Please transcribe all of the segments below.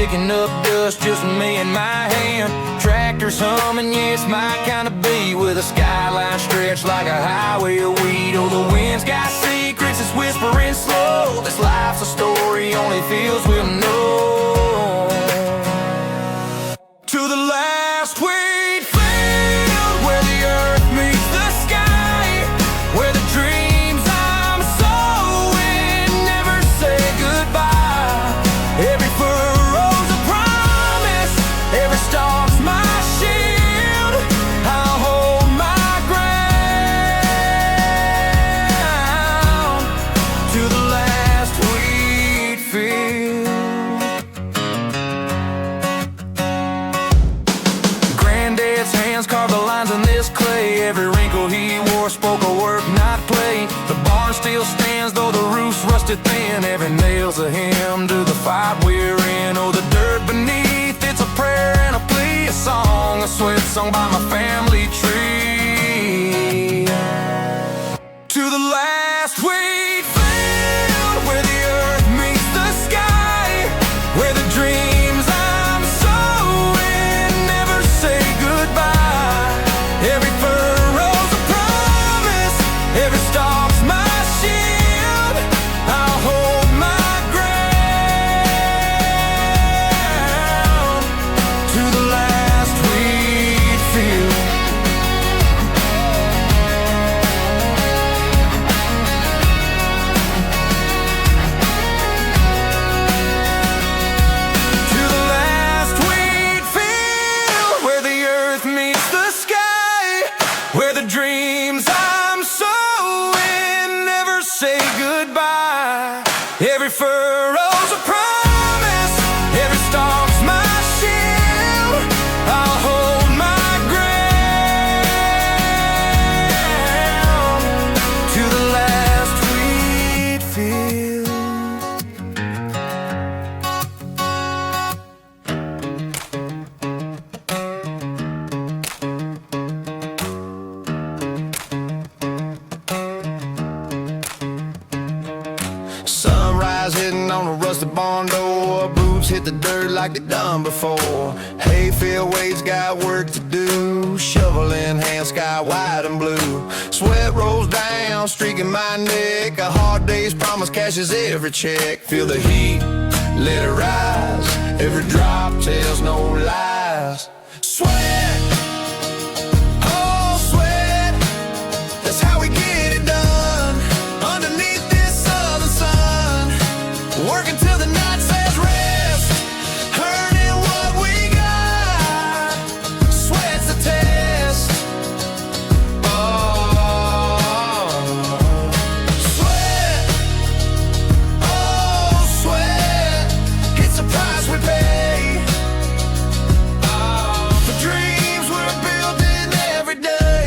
kicking up dust, just me and my hand. Tractors humming, yeah, it's my kind of beat, with a skyline stretched like a highway of weed. Oh, the wind's got secrets, it's whispering slow. This life's a story only fields will know. To the last wheat field, where the earth meets the sky, where the dreams I'm sowing never say goodbye. Every furrow's a promise, every stalk's my shield. I'll hold my ground to the last wheat field. Granddad's hands carved the lines in this clay. Every wrinkle he wore spoke of work, not play. The barn still stands, though the roof's rusted thin. Every nail's a hymn to the fight we're in. Oh, the dirt beneath, it's a prayer and a plea, a song, a sweat sung by my family tree. To the last wheat field, where the earth meets the sky, where the dreams I'm sowing never say goodbye. Every furrow's a promise, every stalk's my shield. I'll hold my ground to the last wheat field. To the last wheat field, where the earth meets the sky, where the dreams I'm sowing never say goodbye. Every furrow's a promise, every stalk's my shield. I'll hold my ground to the last wheat field. Sunrise hitting on a rusted barn door. Boots hit the dirt like they done before. Hayfield Wade's got work to do. Shovel in hand, sky wide and blue. Sweat rolls down, streaking my neck. A hard day's promise cashes every check. Feel the heat, let it rise. Every drop tells no lies. Sweat, oh sweat, that's how we get it done. Underneath this southern sun, working till the night says rest, earning what we got. Sweat's the test. Oh, sweat, oh sweat, it's the price we pay. For dreams we're building every day.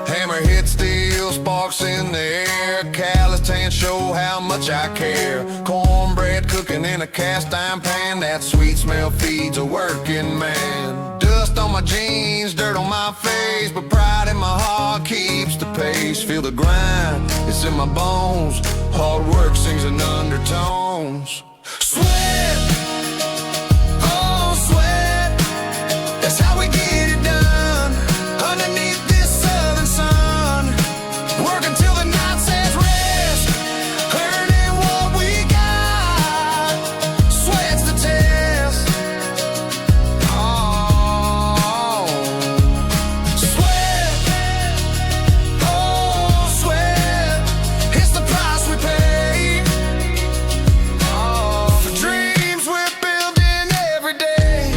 Hammer hit steel, sparks in the air. Callous hands show how much I care. Cornbread cooking in a cast iron pan. That sweet smell feeds a working man. Dust on my jeans, dirt on my face, but pride in my heart keeps the pace. Feel the grind, it's in my bones. Hard work sings in undertones. Sweat, oh sweat, that's how we get it done. Underneath this southern sun, working till the night says rest, earning what we got. Sweat's the test. Oh, sweat, oh sweat, it's the price we pay. For dreams we're building every day.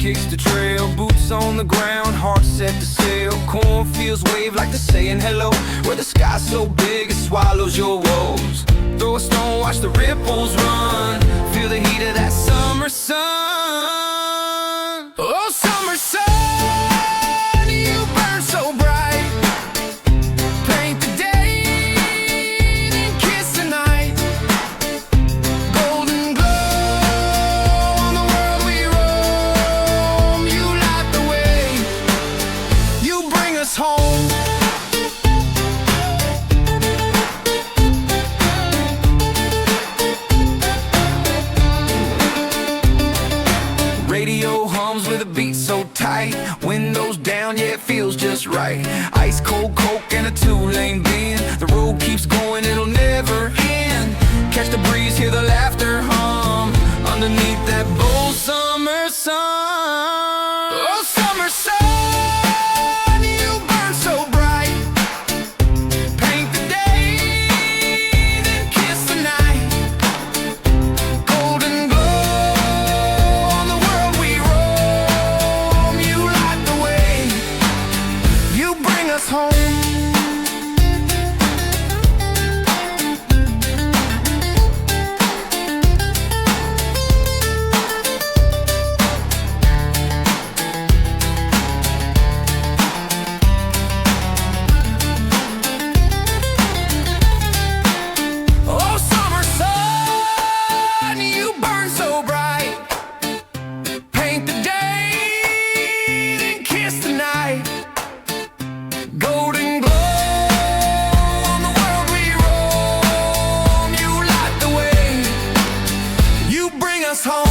kicks the trail, boots on the ground, heart set to sail. Cornfields wave like the saying hello, where the sky's so big it swallows your woes. Throw a stone, watch the ripples run, feel the heat of that summer sun. Oh, summer sun, you burn so bright. Paint the day, then kiss the night. Golden glow on the world we roam. You light the way, you bring us home. Radio hums with a beat so tight, windows down, yeah, it feels just right. Ice cold Coke and a two-lane bend, the road keeps going, it'll never end. Catch the breeze, hear the laughter hum, underneath that bold summer sun. Oh, summer sun, you burn so bright. Paint the day, then kiss the night. Golden glow on the world we roam. You light the way, you bring us home. Oh, summer sun, you burn so bright. Paint the day, then kiss the night. Golden glow on the world we roam. You light the way, you bring us home.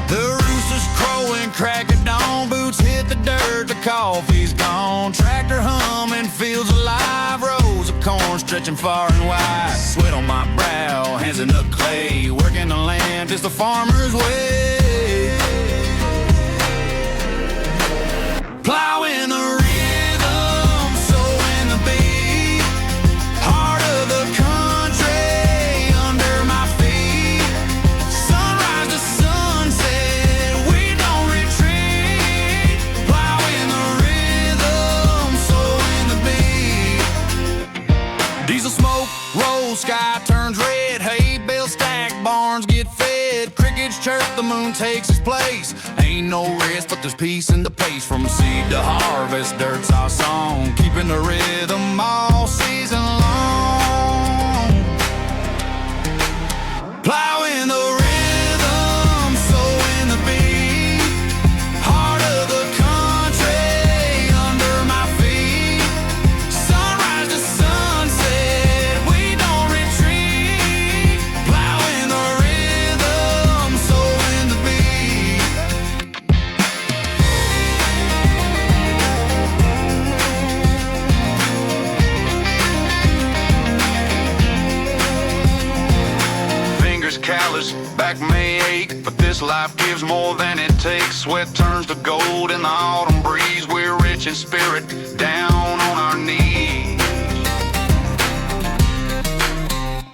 The roosters crowing, crack of dawn, boots hit the dirt, the coffee's gone. Tractor humming, fields alive, rows of corn stretching far and wide. Sweat on my brow, hands in the clay, working the land is the farmer's way. Plowing the rhythm, sowing the beat, heart of the country under my feet. Sunrise to sunset, we don't retreat. Plowing the rhythm, sowing the beat. Diesel smoke rolls, sky turns red. Hay bales stack, barns get fed. Crickets chirp, the moon takes its place. Ain't no rest, but there's peace in the pace. From seed to harvest, dirt's our song, keeping the rhythm all season long. Plowing the rhythm, sowing the beat, heart of the country under my feet. Sunrise to sunset, we don't retreat. Plowing the rhythm, sowing the beat. Fingers callous, back may ache, but this life gives more than it takes. Sweat turns to gold in the autumn breeze. We're rich in spirit, down on our knees.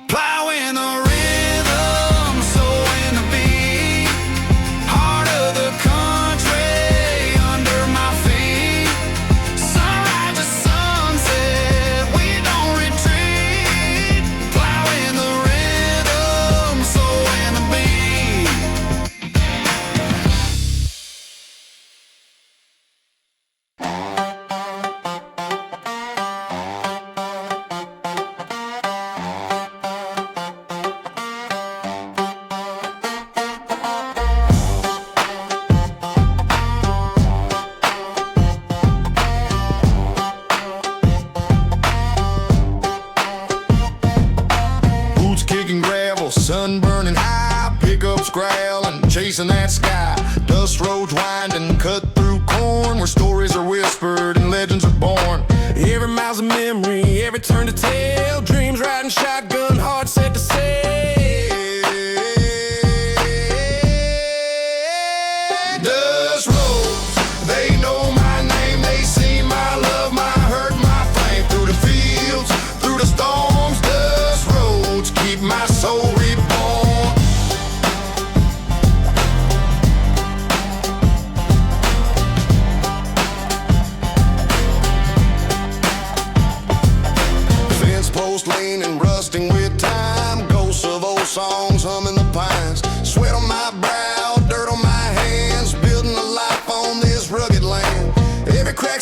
Plowing the rhythm, sowing the beat, heart of the country under my feet. Sunrise to sunset, we don't retreat. Plowing the rhythm, sowing the beat. Sun burning high, pickups growling, chasing that sky. Dust roads winding, cut through corn, where stories are whispered and legends are born. Every mile's a memory, every turn to tell. Dreams riding shotgun, heart set to sail.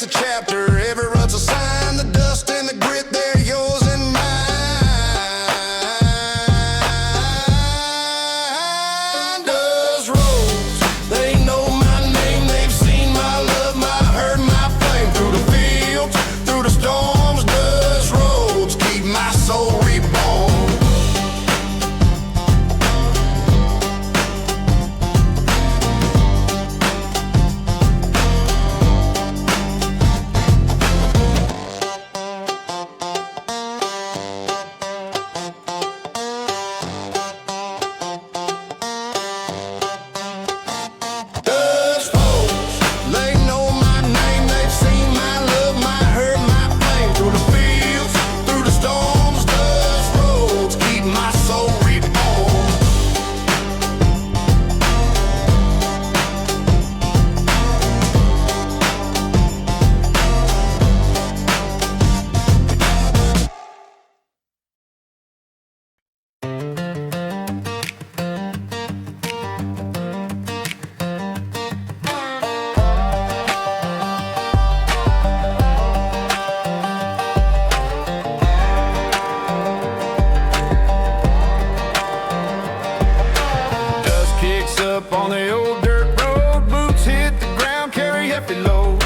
it's a chapter, every rut's a sign. The dust and the grit, they're yours and mine. Dust roads, they know my name. They've seen my love, my hurt, my flame. Through the fields, through the storms. Dust roads keep my soul reborn. Up on the old dirt road, boots hit the ground, carry hefty load.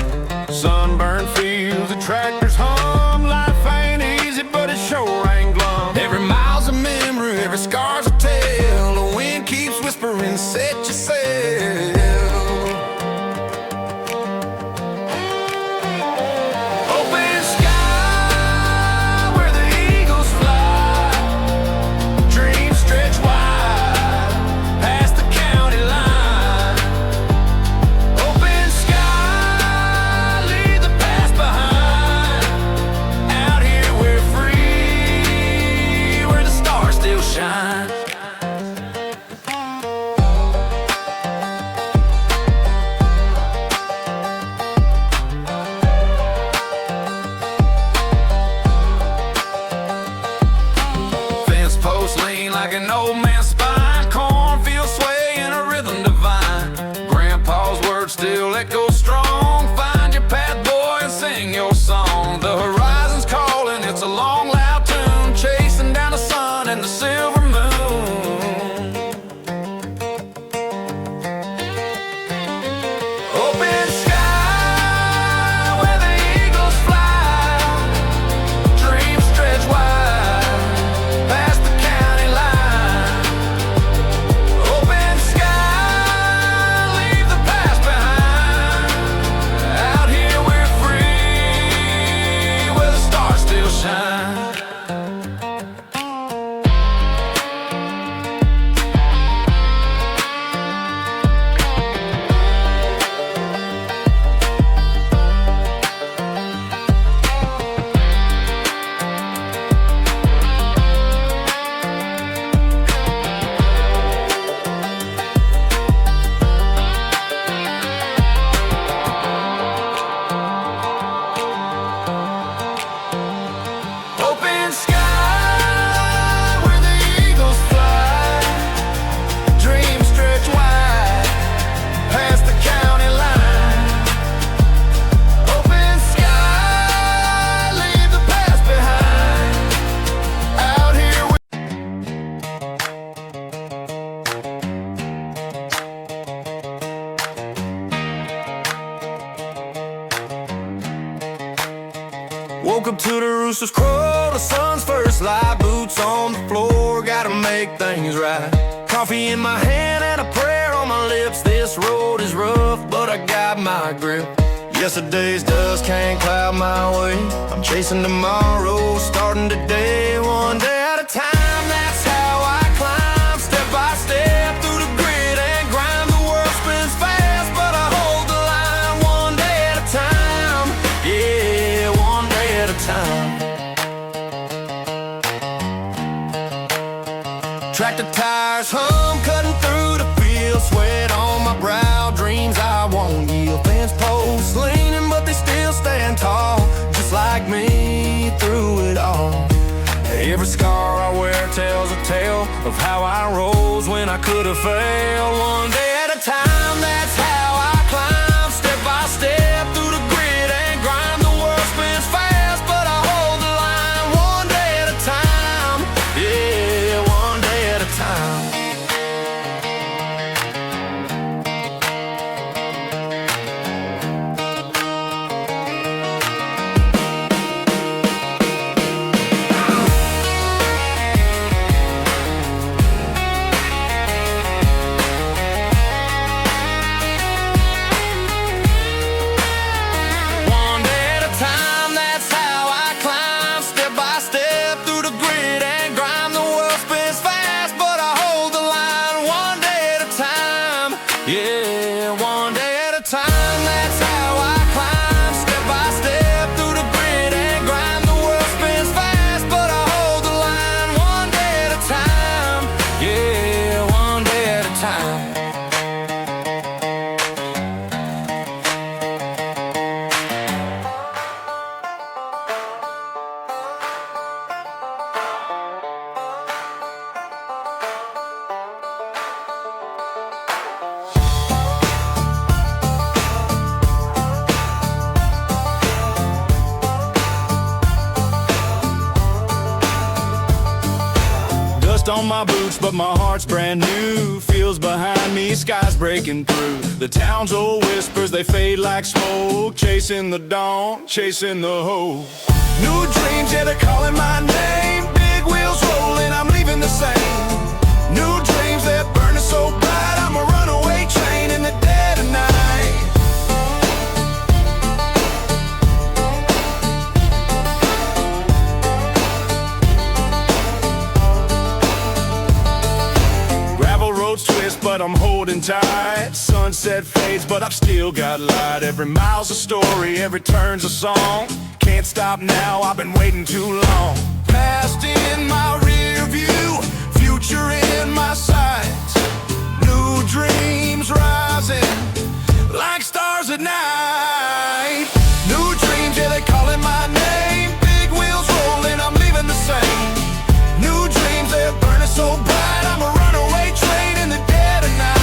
Sunburned fields, the tractors hum. Life ain't easy, but it sure ain't glum. Every mile's a memory, every scar's a tale. The wind keeps whispering, set your sail. Open sky where the eagles fly. Dreams stretch wide past the county line. Open sky, leave the past behind. Out here we're free, where the stars still shine. Fence posts lean like an old man's spine. Cornfields sway in a rhythm divine. Grandpa's words still echo strong. Find your path, boy, and sing your song. The horizon's calling, it's a long, loud tune, chasing down the sun and the silver moon. Open sky where the eagles fly. Dreams stretch wide past the county line. Open sky, leave the past behind. Out here we're free, where the stars still shine. Open sky where the eagles fly. Dreams stretch wide past the county line. Open sky, leave the past behind. Out here woke up to the rooster's crow, the sun's first light. Boots on the floor, gotta make things right. Coffee in my hand and a prayer on my lips. This road is rough, but I got my grip. Yesterday's dust can't cloud my way. I'm chasing tomorrow, starting today, one day at a time. That's how I climb, step by step through the grit and grind. The world spins fast, but I hold the line, one day at a time. Yeah, one day at a time. Tractor tires hum, cutting through the field. Sweat on my brow, dreams I won't yield. Fence posts leaning, but they still stand tall, just like me through it all. Every scar I wear tells a tale of how I rose when I could have failed. One day at a time, that's how I climb, step by step through the grit and grind. Dust on my boots, but my heart's brand new. Fields behind me, skies breaking through. The town's old whispers, they fade like smoke. Chasing the dawn, chasing the hope. New dreams, yeah, they're calling my name. Big wheels rolling, I'm leaving the same. New dreams, they're burning so bright. I'm a runaway train in the dead of night. Twist, but I'm holding tight. Sunset fades, but I've still got light. Every mile's a story, every turn's a song. Can't stop now, I've been waiting too long. Past in my rear view, future in my sights. New dreams rising like stars at night. New dreams, yeah, they calling my name. Big wheels rolling, I'm leaving the same. New dreams, they're burning so bright. I'm a runaway train in the dead of night.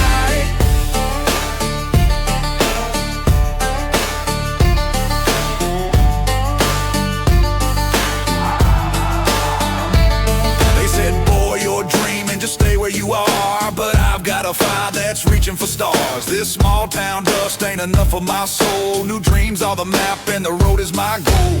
They said, boy, you're dreaming, just stay where you are. But I've got a fire that's reaching for stars. This small town dust ain't enough for my soul. New dreams are the map and the road is my goal.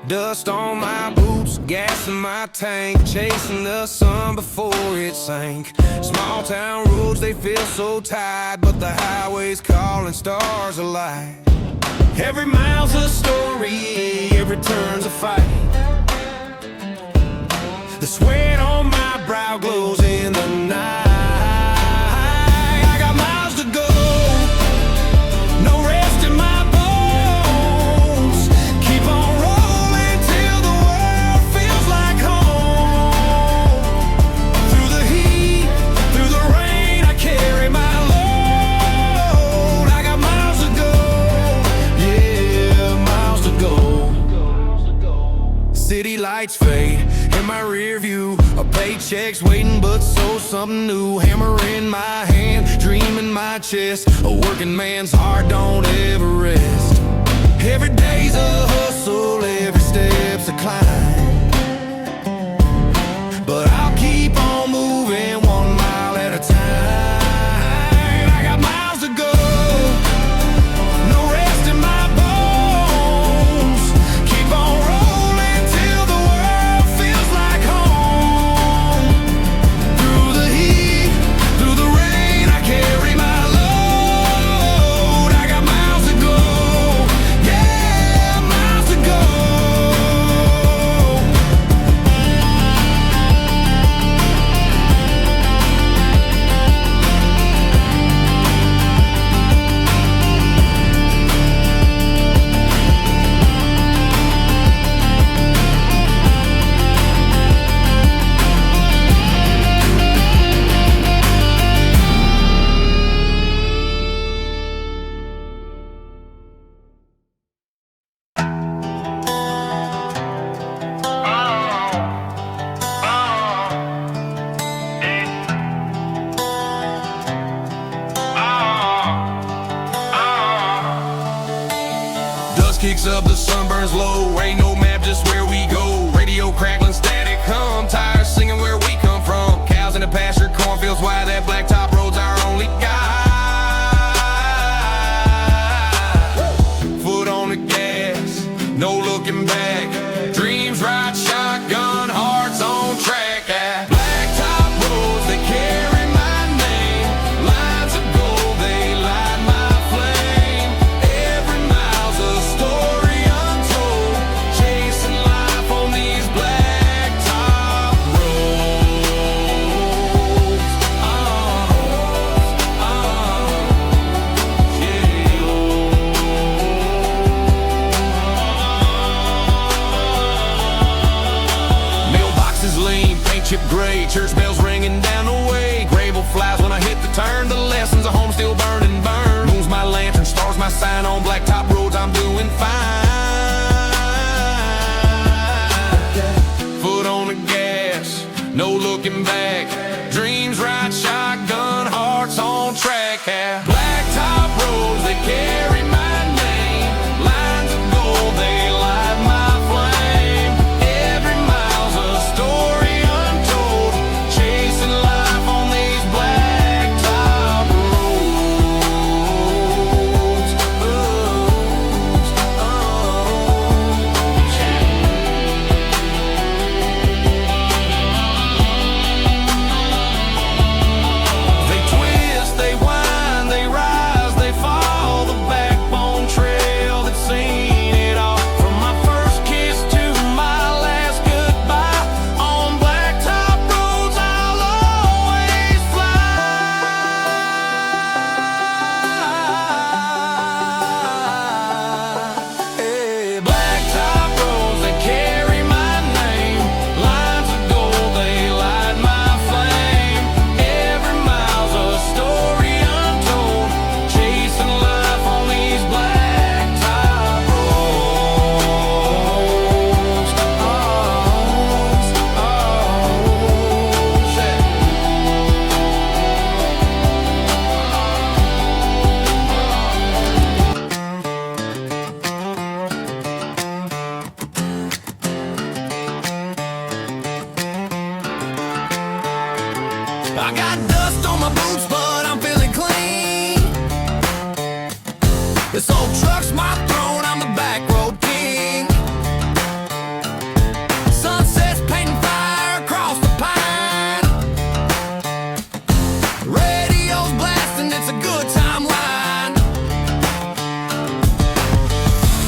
Dust on my boots, gas in my tank, chasing the sun before it sank. Small town roads, they feel so tight, but the highway's calling, stars alight. Every mile's a story, every turn's a fight. The sweat on my brow glows in the night. I got miles to go, no rest in my bones. Keep on rolling till the world feels like home. Through the heat, through the rain, I carry my load. I got miles to go, yeah, miles to go. City lights fade in my rear view, a paycheck's waiting, but so something new. Hammer in my hand, dream in my chest. A working man's heart don't ever rest. Every day's a hustle, every step's a climb. But I'll keep on moving 1 mile at a time. I got miles to go, no rest in my bones. Keep on rolling till the world feels like home. Through the heat, through the rain, I carry my load. I got miles to go, yeah, miles to go. Dust kicks up, the sun burns low. Ain't no map, just where we go. Radio crackling, static hum. Tires singing where we come from. Cows in the pasture, cornfields wide. That blacktop road's our only guide. Foot on the gas, no looking back. Dreams ride shotgun, hearts on track. Blacktop roads, they carry my name. Lines of gold, they light my flame. Every mile's a story untold. Chasing life return to lessons, a home still burning, burn. Moon's my lantern, stars my sign, on blacktop roads I'm doing fine. Foot on the gas, no looking back. Dreams ride shotgun, hearts on track. Yeah. Blacktop roads that carry my name, lines of gold, they light my flame. Every mile's a story untold, chasing life on these blacktop roads. They twist, they wind, they rise, they fall, the backbone trail that's seen it all. From my first kiss to my last goodbye, on blacktop roads I'll always fly. Hey, blacktop roads that carry my name, lines of gold, they light my flame. Every mile's a story untold, chasing life on these blacktop roads. I got dust on my boots, but I'm feeling clean. This old truck's my throne, I'm the back road king. Sunsets painting fire across the pine. Radio's blasting, it's a good timeline.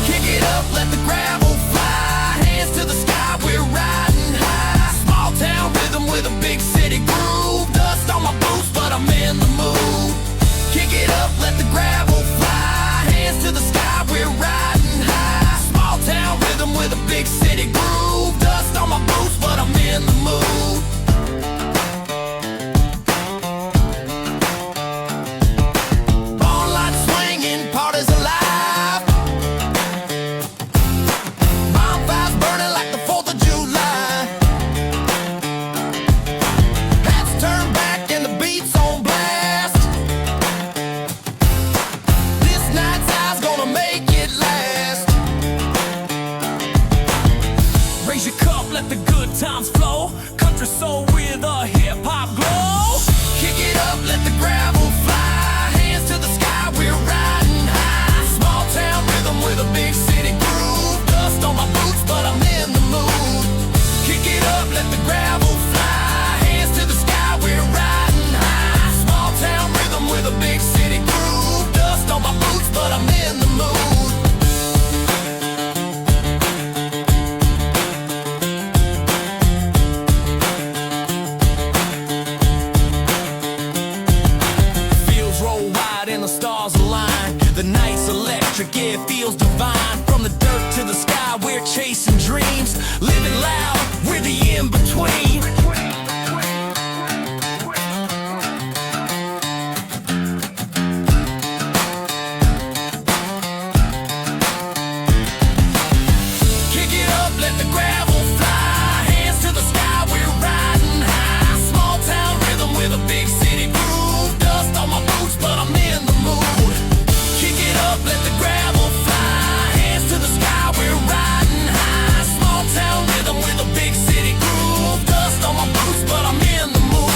Kick it up, let the gravel fly. Hands to the sky, we're riding high. Small town rhythm with a big city groove. Dust on my boots, but I'm in the mood. Kick it up, let the gravel fly. Hands to the sky, we're riding high. Small town rhythm with a big city groove. Dust on my boots, but I'm in the mood. Barn lights swinging, parties alive. Bonfires burning like the 4th of July. Hats turned back and the beats on blast. This night's high's gonna make it last. Raise your cup, let the good times flow. Country soul with a hip-hop glow. Kick it up, let the gravel fly. Hands to the sky, we're riding high. Small town rhythm with a big city groove. Dust on my boots, but I'm in the mood. Kick it up, let the gravel fly. Hands to the sky, we're riding high. Small town rhythm with a big city groove. Dust on my boots, but I'm in the mood. Fields roll wide and the stars align. The night's electric, yeah, it feels divine. From the dirt to the sky, we're chasing dreams. Living loud, we're the in-between. Kick it up, let the gravel fly. Hands to the sky, we're riding high. Small town rhythm with a big city groove. Dust on my boots, but I'm in the mood. Kick it up, let the gravel fly. Hands to the sky, we're riding high. Small town rhythm with a big city groove. Dust on my boots, but I'm in the mood.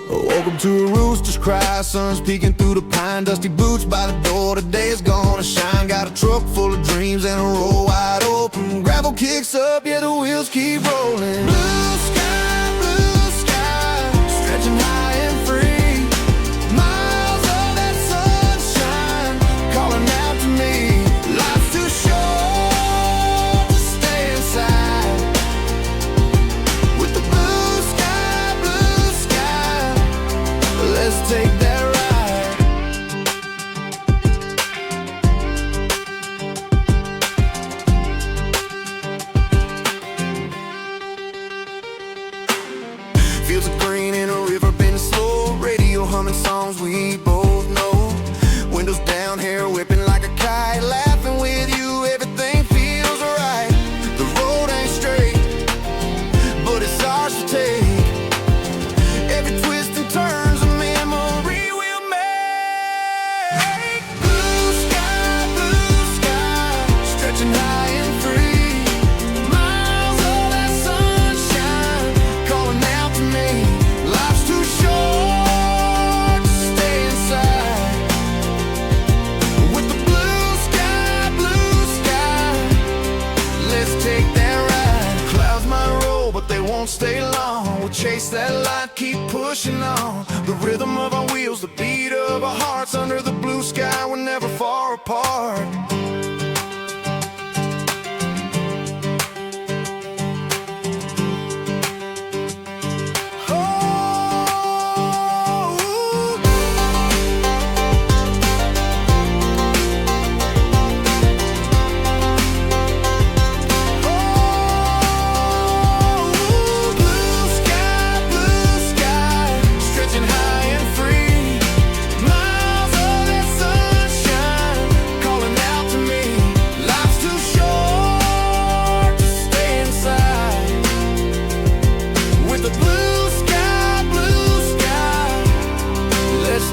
Welcome to a rooster's cry, sun's peeking through the pine. Dusty boots by the door, today is gonna shine. Got a truck full of dreams and a road wide open. Gravel kicks up, yeah, the wheels keep rolling. Blue sky, take that ride. Fields of green in a river bending slow, radio humming songs we both know. Windows down, hair whipping like a kite, laughing with you, everything feels right. The road ain't straight, but it's ours to take. Every twist and turn's a memory we'll make. Blue sky, stretching high and free. Miles of that sunshine calling out to me. Life's too short to stay inside. With the blue sky, let's take that ride. Clouds might roll, but they won't stay long. We'll chase that light, keep pushing on. The rhythm of our wheels, the beat of our hearts. Under the blue sky, we're never far apart.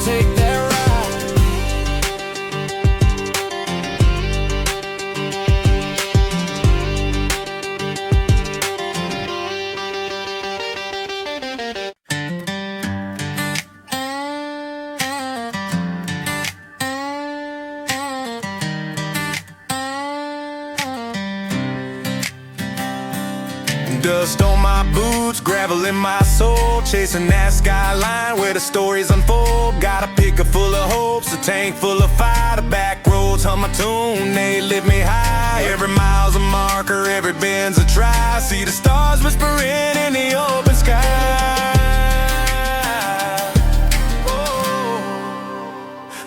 Take that ride. Dust on my boots, gravel in my soul, chasing that skyline where the stories unfold. Got a pickup full of hopes, a tank full of fire. The back roads hum my tune, they lift me high. Every mile's a marker, every bend's a try. See the stars whispering in the open sky. Oh.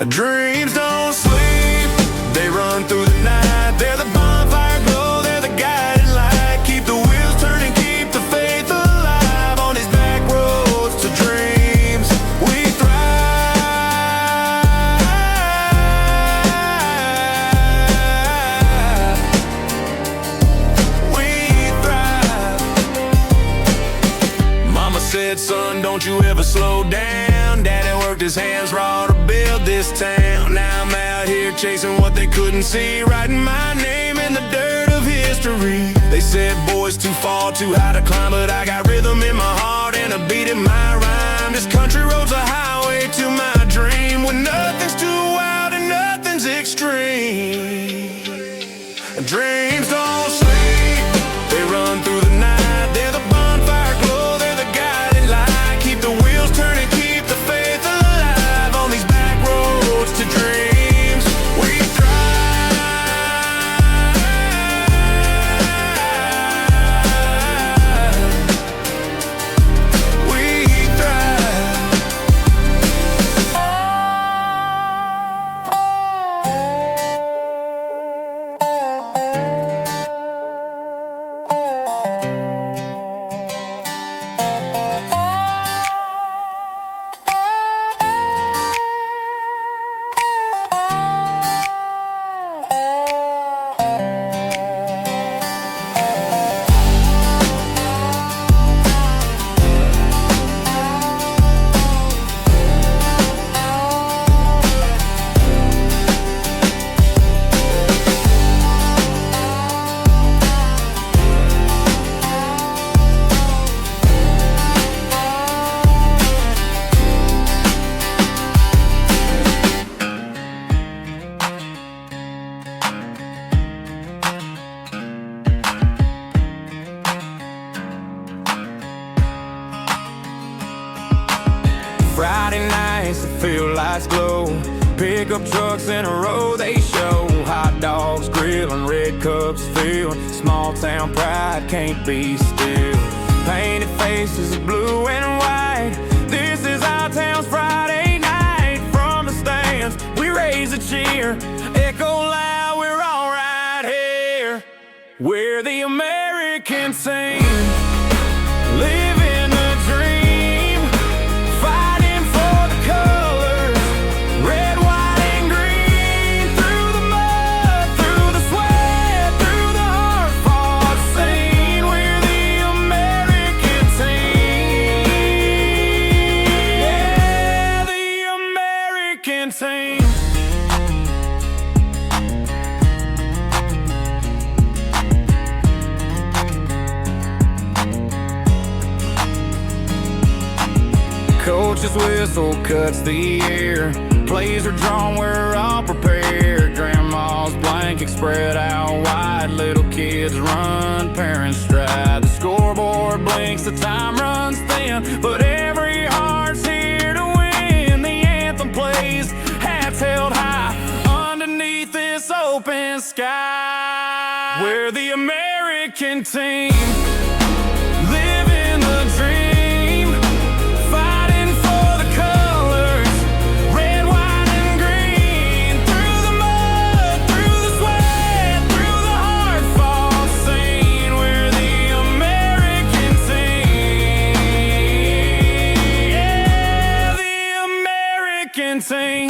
Dreams don't sleep, they run through the night. They're the bonfire glow, they're the guiding light. Keep the wheels turning, keep the faith alive. On these back roads to dreams, we thrive. We thrive. Mama said, son, don't you ever slow down. Daddy worked his hands raw to build this town. Now I'm out here chasing what they couldn't see, writing my name in the dirt of history. They said, boys, too far, too high to climb, but I got rhythm in my heart and a beat in my rhyme. This country road's a highway to my dream, where nothing's too wild and nothing's extreme. Dreams don't sleep, they run through the night. They're the bonfire glow, they're the guiding light. Keep the wheels turning, keep the faith alive. On these back roads to dreams, we thrive. We thrive. Friday nights, the field lights glow. Pickup trucks in a row, they show. Hot dogs grilling, red cups filled. Small town pride can't be still. Painted faces of blue and white. This is our town's Friday night. the American team, living a dream, fighting for the colors, red, white, and green. Through the mud, through the sweat, through the hard-fought scene, we're the American team. Yeah, the American team. Coach's whistle cuts the air, plays are drawn, we're all prepared. Grandma's blanket spread out wide, little kids run, parents stride. The scoreboard blinks, the time runs thin, but every heart's here to win. The anthem plays, hats held high, underneath this open sky. We're the American team, living the dream, fighting for the colors, red, white, and green. Through the mud, through the sweat, through the hard-fought scene, we're the American team. Yeah, the American team.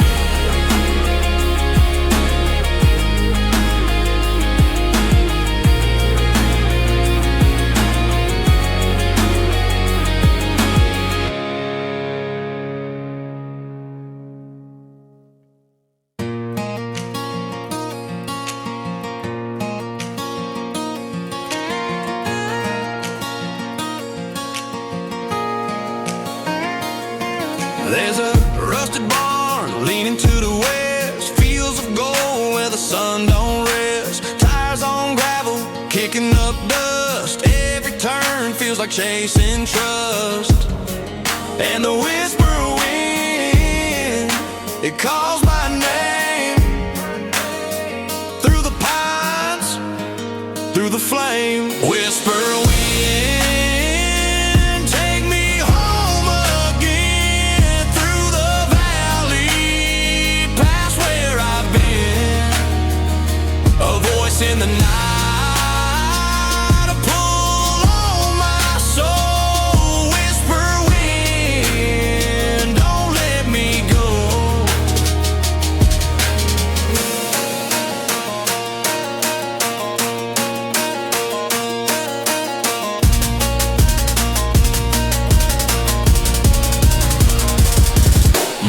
There's a rusted barn leaning to the west, fields of gold where the sun don't rest. Tires on gravel, kicking up dust. Every turn feels like chasing trust. And the whisper wind, it calls my name. Through the pines, through the flame. Whisper wind, take me home again. Through the valley, past where I've been. A voice in the night, a pull on my soul. Whisper wind, don't let me go.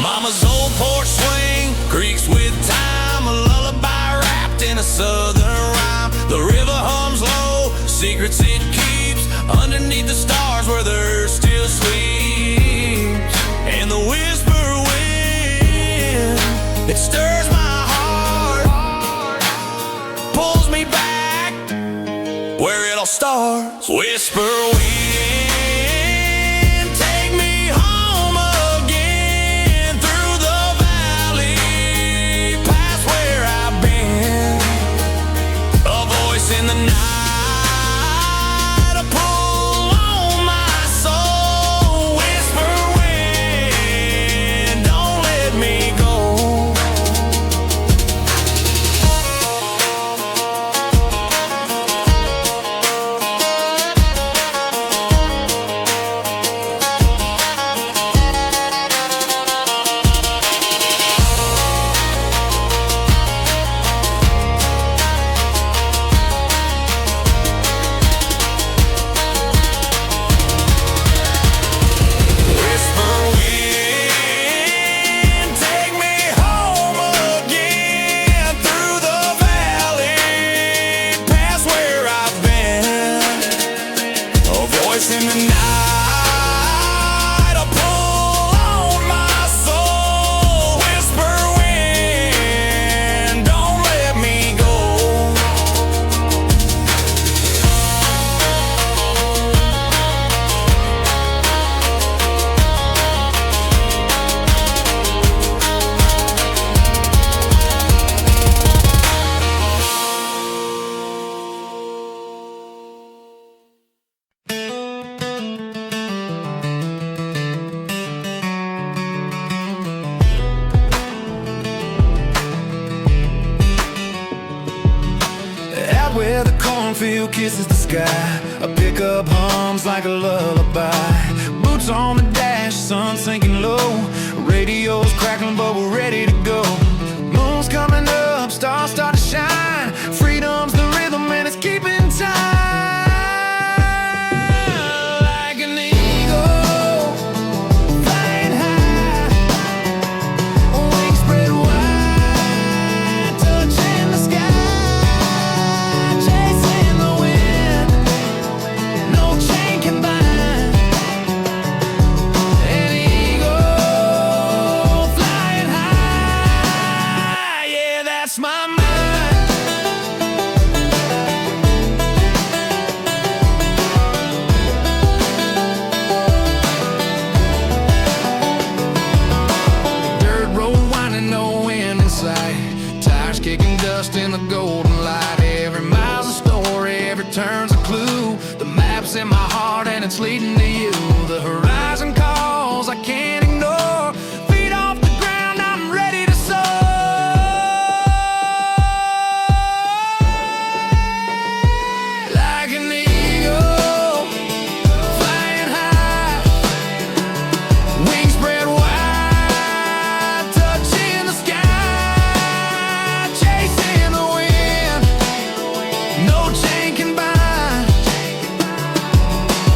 Mama's old porch swing creaks with time, a lullaby wrapped in a southern rhyme. The river hums low, secrets it keeps underneath the stars where the earth still sleeps. And the whisper wind, it stirs my heart, pulls me back where it all starts. Whisper wind, take me home again. Through the valley, past where I've been. A voice in the night, a pull on my soul. Whisper wind, don't let me go. field kisses the sky. A pickup hums like a lullaby. Boots on the dash, sun sinking low. Radio's crackling but we're ready to go. Moon's coming up, stars start to shine. Freedom's the rhythm and it's keeping time. Like an eagle flying high, wings spread wide, touching the sky, chasing the wind, no chain can bind. An eagle flying high, yeah, that's my mind. Dirt road winding, no wind in sight. Tires kicking dust in the golden light. Every mile's a story, every turn's a clue. The map's in my heart and it's leading to you. The horizon calls, I can't ignore. Feet off the ground, I'm ready to soar. Like an eagle flying high, wings spread wide, touching the sky, chasing the wind, no chain can bind.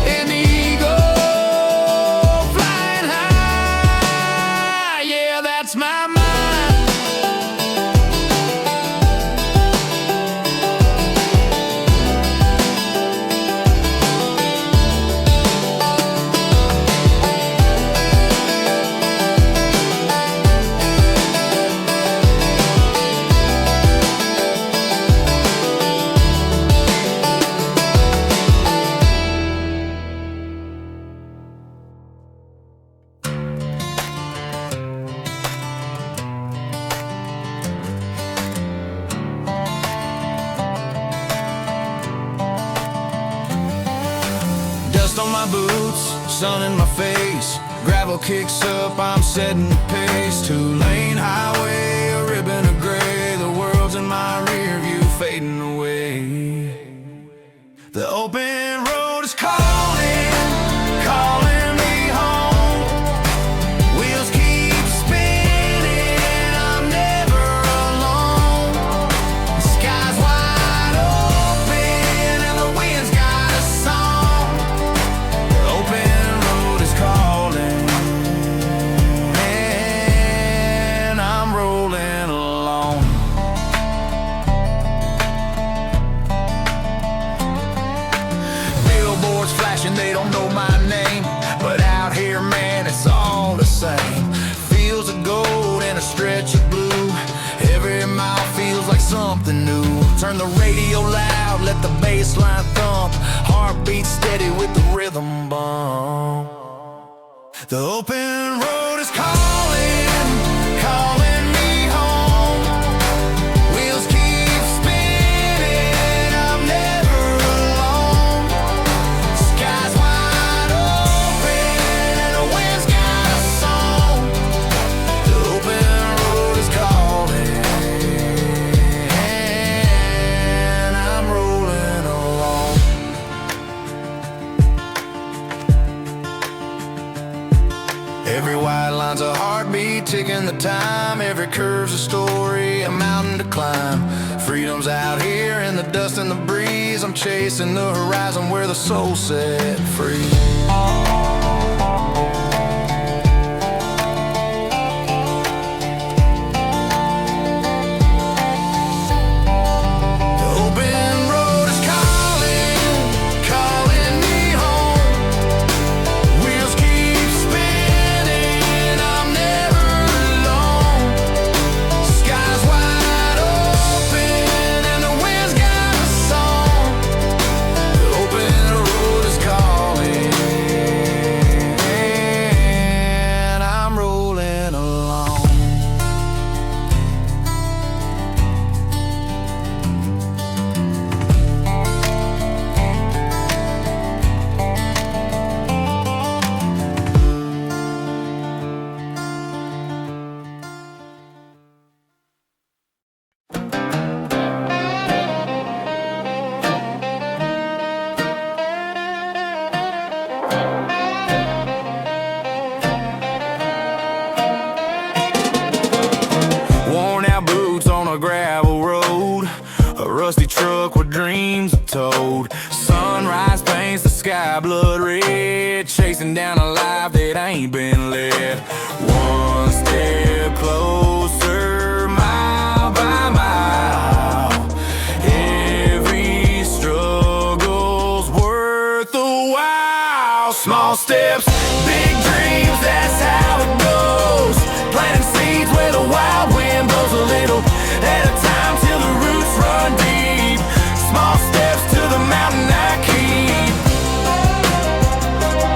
An eagle flying high, yeah, that's my mind. Dust on my boots, sun in my face. Gravel kicks up, I'm setting the pace. Two-lane highway, a ribbon of gray. The world's in my rear view, fading away. The open road is calling, calling me home. Wheels keep spinning, I'm never alone. The sky's wide open and the wind's got a song. The open road is calling, and I'm rolling along. Billboards flashing, they don't know my name, but out here, man, it's all the same. Fields of gold and a stretch of blue. Every mile feels like something new. Turn the radio loud, let the bass line thump. Heartbeat steady with the rhythm bump. The open road is calling, calling me home. Wheels keep spinning, I'm never alone. Sky's wide open and the wind's got a song. The open road is calling, and I'm rolling along. Every white line's a heartbeat, ticking the time. Every curve's a story, a mountain to climb. Freedom's out here in the dust and the breeze. I'm chasing the horizon where the soul set free. The open road is calling, calling me home. Wheels keep spinning, I'm never alone. Sky's wide open and the wind's got a song. The open road is calling, rusty truck where dreams are told. Sunrise paints the sky blood red, chasing down a life that ain't been led. One step closer